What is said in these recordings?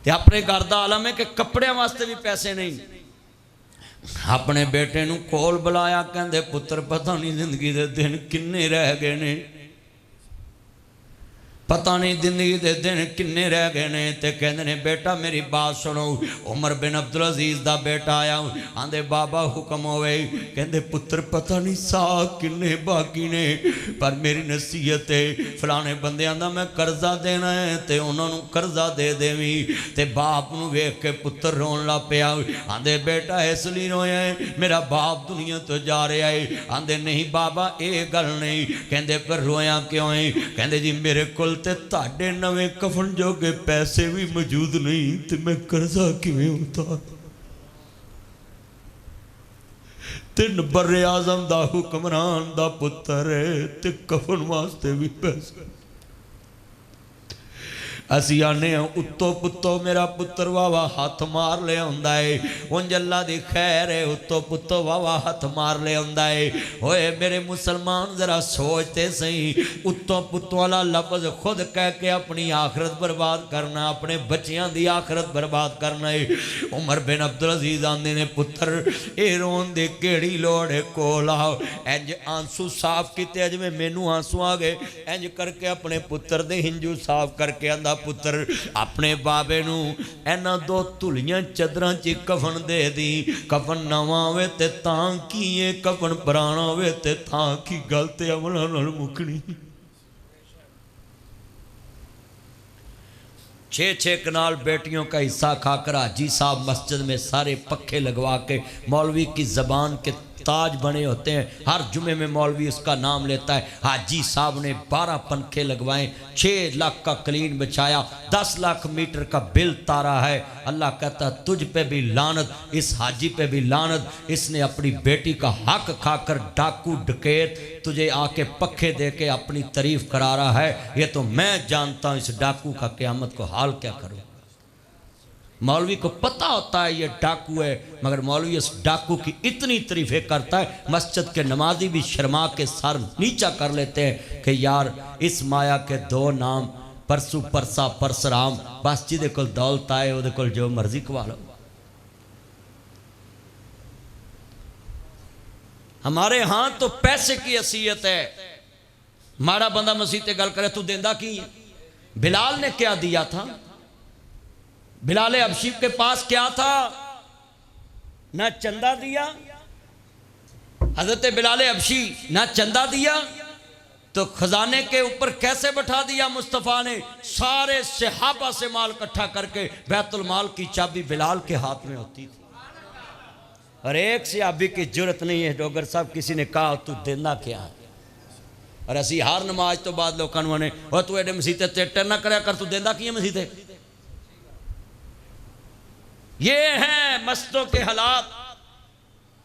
ते अपने घर का आलम है कि कपड़े वास्ते भी पैसे नहीं। अपने बेटे नूं कोल बुलाया, कहंदे पुत्र पता नहीं जिंदगी के दिन किन्ने रह गए ने, पता नहीं जिंदगी के दिन किन्ने रह गए ने। ते कहंदे ने बेटा मेरी बात सुनो। उमर बिन अब्दुल अजीज दा बेटा आया, आंदे बाबा हुक्म होवे। कहंदे पुत्र पता नहीं सा किन्ने बाकी ने, पर मेरी नसीहत है फलाने बंदियां दा मैं कर्जा देना है ते उन्होंने कर्जा दे देवी। ते बाप नूं वेख के पुत्र रोन लग पिया। आंदे बेटा इसलिए रोया है मेरा बाप दुनिया तो जा रहा है। आंदे नहीं बाबा ये गल नहीं। कहंदे पर रोया क्यों है? कहंदे जी मेरे कोल ते ताड़े नवे कफन जोगे पैसे भी मौजूद नहीं, ते मैं कर्जा किवें उतार। तीन बर्रे आजम दा हुक्मरान दा पुत्र है ते कफन वास्ते भी पैसे। असी आने उत्तो पुत्तो मेरा पुत्र वावा हाथ मार ले आंदा है। उंज अल्लाह दी खैर है उत्तो पुत्तो वावा हाथ मार ले आंदा है। होए मेरे मुसलमान जरा सोचते सही, उत्तो पुत्तो वाला लफ्ज खुद कह के अपनी आखरत बर्बाद करना, अपने बच्चियां दी आखरत बर्बाद करना है। उमर बिन अब्दुल अजीज आंदे ने पुत्र ए रोन दी केड़ी लोड़ है, कोल आओ। इंज आंसू साफ किते जिवें मैनू आंसू आ गए, इंज करके अपने पुत्र दे हिंजू साफ करके आंदा पुत्र अपने बाबे नू इन्हां दो धुलियां चदरां च कफन दे दी। कफन नवा होवे ते तां की है, कफन पुराना होवे ते तां की, गल ते अमलां नाल मुकनी। 6-6 कनाल बेटियों का हिस्सा खाकर हाजी साहब मस्जिद में सारे पक्खे लगवा के मौलवी की ज़बान के ताज बने होते हैं। हर जुमे में मौलवी उसका नाम लेता है। हाजी साहब ने 12 पंखे लगवाए, 6 लाख का क्लीन बिछाया, 10 लाख मीटर का बिल तारा है। अल्लाह कहता तुझ पे भी लानत, इस हाजी पे भी लानत, इसने अपनी बेटी का हक खाकर डाकू डकैत तुझे आके पक्खे दे के अपनी तारीफ करा रहा है। ये तो मैं जानता हूँ इस डाकू का क़यामत को हाल क्या करूँ। मौलवी को पता होता है ये डाकू है, मगर मौलवी इस डाकू की इतनी तारीफें करता है, मस्जिद के नमाजी भी शर्मा के सर नीचा कर लेते हैं कि यार इस माया के 2 नाम परसू परसा परसराम, बस जिदे कोल दौलत आए उहदे कोल जो मर्जी कवा लो। हमारे यहाँ तो पैसे की हैसियत है। माड़ा बंदा मसीह ते गल करे तू देंदा की है? बिलाल ने क्या दिया था? बिलाल अबशी के पास क्या था? ना चंदा दिया। हजरत बिलाल अबशी ना चंदा दिया तो खजाने के ऊपर कैसे बैठा दिया मुस्तफ़ा ने? सारे सहाबा से माल इकट्ठा करके बैतुल माल की चाबी बिलाल के हाथ में होती थी। और एक सहाबी की जरूरत नहीं है डोगर साहब किसी ने कहा तू देना क्या है? और असी हर नमाज तो बाद लोगों ने और तू एडे मसीते चेटर ना कराया कर, तू देंदा की है मसीते? ये हैं मस्जिदों के हालात।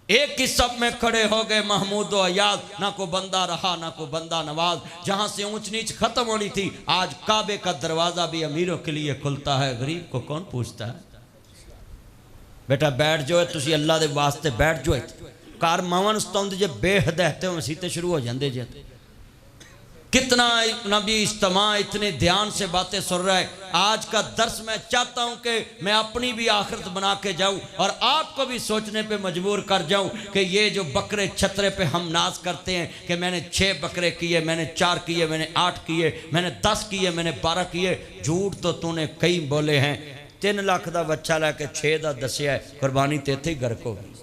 एक ही सब में खड़े हो गए महमूद व अयाज, ना को बंदा रहा ना को बंदा नवाज। जहां से ऊंच नीच खत्म होनी थी, आज काबे का दरवाजा भी अमीरों के लिए खुलता है, गरीब को कौन पूछता है? बेटा बैठ जाओ, तुसी अल्लाह दे वास्ते बैठ जाओ। कार मावन सताउंदे जे बेहदहते हो मसीते शुरू हो जाते जे। कितना नबी इज्तिमा इतने ध्यान से बातें सुन रहा है। आज का दर्स मैं चाहता हूं कि मैं अपनी भी आखिरत बना के जाऊं और आपको भी सोचने पे मजबूर कर जाऊं कि ये जो बकरे छतरे पे हम नाज करते हैं कि मैंने 6 बकरे किए, मैंने 4 किए, मैंने 8 किए, मैंने 10 किए, मैंने 12 किए। झूठ तो तूने कई बोले हैं। 3 लाख का बच्चा लैके 6 का दसिया है, कुर्बानी तो इत्थे ही गर्क हो गई।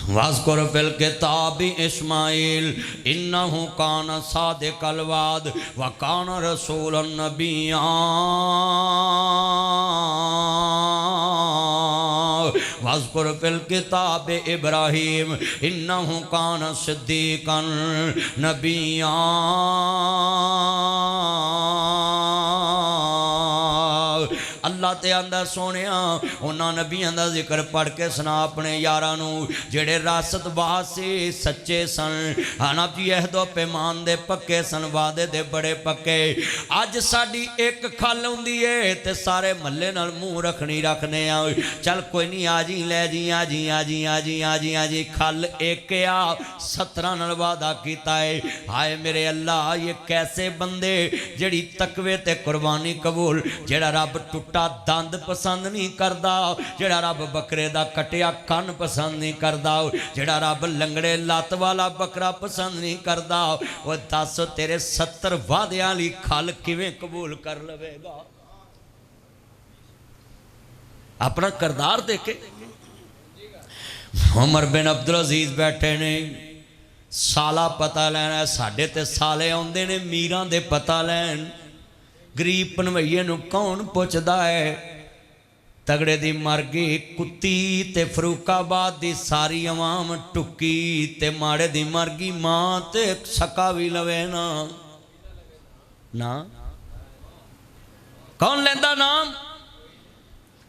वाज़कुर फिल किताबि इस्माइल इन्नहु कान सादिकल वाद व कान रसूलन नबिय्या। वाज़कुर फिल किताबि इब्राहीम इन्नहु कान सिद्दीक़न नबिय्या। अल्लाह ते आंदा सोनिया उन्हां नबियां दा जिक्र पढ़ के सुना अपने यारां नूं जेड़े रासत बाज से सच्चे सन हाना जी अहदो पैमान दे पक्के सन वादे दे बड़े पक्के अज साडी एक खल हुंदी है ते सारे महल्ले नाल मूँह रखनी रखने आ चल कोई नहीं आ जी लै जी आ जी आ जी आ जी आ जी आ जी खल एक आ 17 नाल वादा कीता है हाय मेरे अल्लाह ये कैसे बंदे जड़ी तकवे ते कुर्बानी कबूल जेड़ा रब टुटा दंद पसंद नहीं करदा जेड़ा रब बकरे दा कटिया कन पसंद नहीं करदा जेड़ा रब लंगड़े लत वाला बकरा पसंद नहीं करदा वो दस तेरे 70 वादियां ली खल किवें कबूल कर लवेगा अपना करदार देखे उमर बिन अब्दुल अजीज बैठे ने साला पता लैना साडे ते साले आउंदे ने मीरां दे पता लैन गरीब पनवैये नूं कौन पुछदा है तगड़े दी मर गई कुत्ती ते फरूकाबाद दी सारी अवाम टुकी ते माड़े दी मर गई मां ते सका भी लवे ना ना कौन लेंदा नाम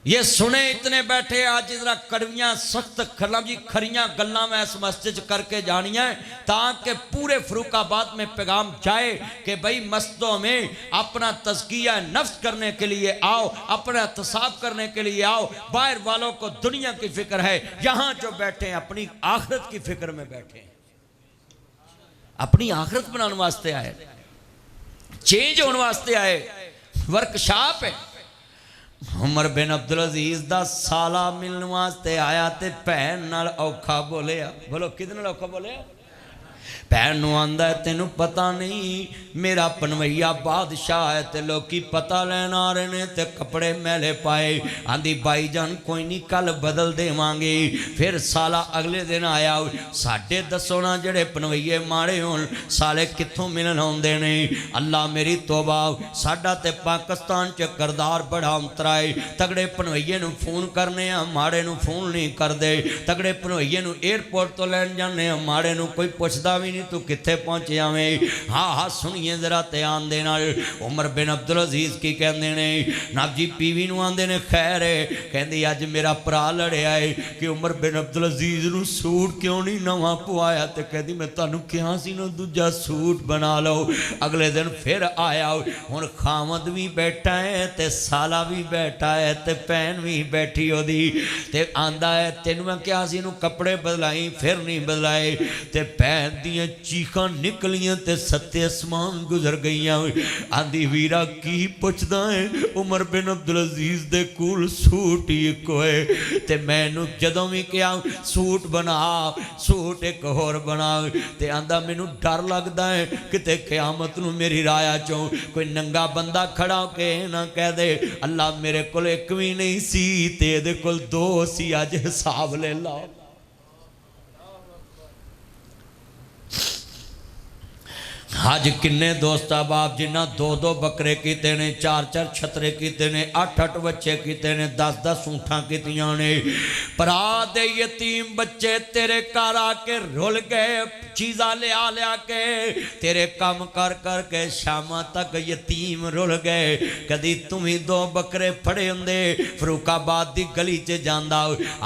ये सुने इतने बैठे आज जरा कड़वियाँ सख्त खलम जी खरियाँ गल्लां मैं इस मस्जिद करके जानिया ताकि पूरे फरूकाबाद में पैगाम जाए कि भाई मस्जिदों में अपना तज़किया नफ्स करने के लिए आओ अपना एहतसाब करने के लिए आओ बाहर वालों को दुनिया की फिक्र है यहाँ जो बैठे हैं अपनी आखिरत की फिक्र में बैठे हैं अपनी आखिरत बनाने वास्ते आए चेंज होने वास्ते आए वर्कशॉप है उमर बिन अब्दुल अजीज दा साला मिलने वास्ते आया ते भैन नाल औखा बोलिया बोलो किदे नाल औखा बोलिया भैन नूं आंदा तेनू पता नहीं मेरा पनवैया बादशाह है ते लोकी पता लैन आ रहे ने ते कपड़े मैले पाए आंदी भाई जान कोई नहीं कल बदल देवांगे फिर साला अगले दिन आया साडे दसो ना जेड़े पनवैये माड़े होण साले कित्थों मिलन आउंदे ने अल्लाह मेरी तौबा साडा ते पाकिस्तान च करदार बड़ा अंतरा है तगड़े पनवैये नूं फोन करने आ माड़े नूं फोन नहीं करदे तगड़े पनवैये नूं एयरपोर्ट तो लैन जाने आ माड़े नूं कोई पुछदा भी नहीं तू कित्थे पहुंचे आवें हाँ हाँ सुनिए जरा ध्यान दे नाल उमर बिन अब्दुल अजीज की कहंदे ने नाब जी पीवी नूं आंदे ने खैर है कहंदी अज मेरा भरा लड़िया है कि उमर बिन अब्दुल अजीज नूं सूट क्यों नहीं नवा पवाया ते कहंदी मैं तुहानूं कहा सी ना दूजा सूट बना लो अगले दिन फिर आया हुण खामद भी बैठा है ते साला भी बैठा है ते भैन भी बैठी ओदी ते आंदा है तेनूं मैं कहा सी इहनूं कपड़े बदलाई फिर नहीं बदलाए ते भैन दी चीखां निकलियां ते सत्ते आसमान गुजर गईयां आंदी वीरा की पुछदा है उमर बिन अब्दुल अजीज दे कोल सूट ही इको है ते मैनू जदों भी कहा सूट बना सूट एक होर बना ते आंदा मैनू डर लगदा है किते क़यामत नूं मेरी राया चों कोई नंगा बंदा खड़ा होके ना कह दे अल्लाह मेरे कोल एक भी नहीं सी ते इहदे कोल दो सी अज हिसाब ले ला अज किन्ने दोस्त बाप जिन्हें दो दो बकरे किते ने चार चार छतरे किते ने अठ अठ बच्चे किते ने 10 10 ऊँठा कीतियां ने भरा दे यतीम बच्चे तेरे घर आके रुल गए चीज़ा लिया लिया के तेरे काम कर कर के शामा तक यतीम रुल गए कदी तुम ही दो बकरे फड़े होंदे फरूकाबाद दी गली च जांदा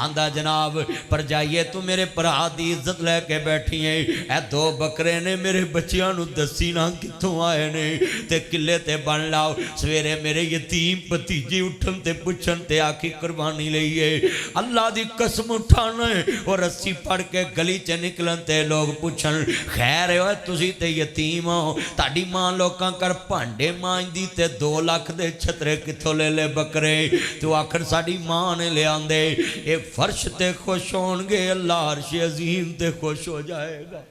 आंदा जनाब पर जाइए तू मेरे भरा दी इज्जत लैके बैठी है ए दो बकरे ने मेरे बच्चियां नूं दसी ना कित्थों आए ने ते किले ते बन लाओ सवेरे मेरे यतीम भतीजे उठन ते पुछन ते आखी कुर्बानी लईए अल्लाह दी कसम उठाना और रस्सी फड़ के गली च निकलन ते लोग पुछन खैर हो तुसी ते यतीम हो ताड़ी मां लोकां कर भांडे मांजदी ते 2 लाख दे छतरे कित्थों ले ले बकरे तू आखर साड़ी मां ने ले आंदे ये फर्श ते खुश होणगे अल्लाह अर्श अजीम ते खुश हो जाएगा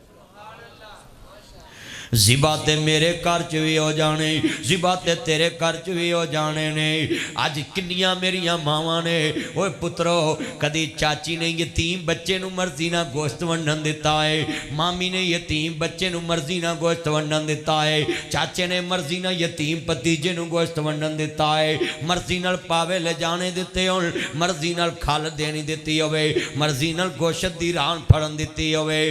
जिबा ते मेरे घर च भी हो जाने जिबा ते तेरे घर च भी हो जाने ने अज किन्नियां मेरिया मावां ने ओए पुत्रो कदी चाची ने यतीम बच्चे नूं मर्जी ना गोश्त वंडन दिता है मामी ने यतीम बच्चे नूं मर्जी ना गोश्त वंडन दिता है चाचे ने मर्जी ना यतीम भतीजे नूं गोश्त वंडन दिता है मर्जी नाल पावे ले जाने दिते होण मर्जी नाल खल देनी दिती होवे मर्जी नाल गोश्त दी रान फड़न दिती होवे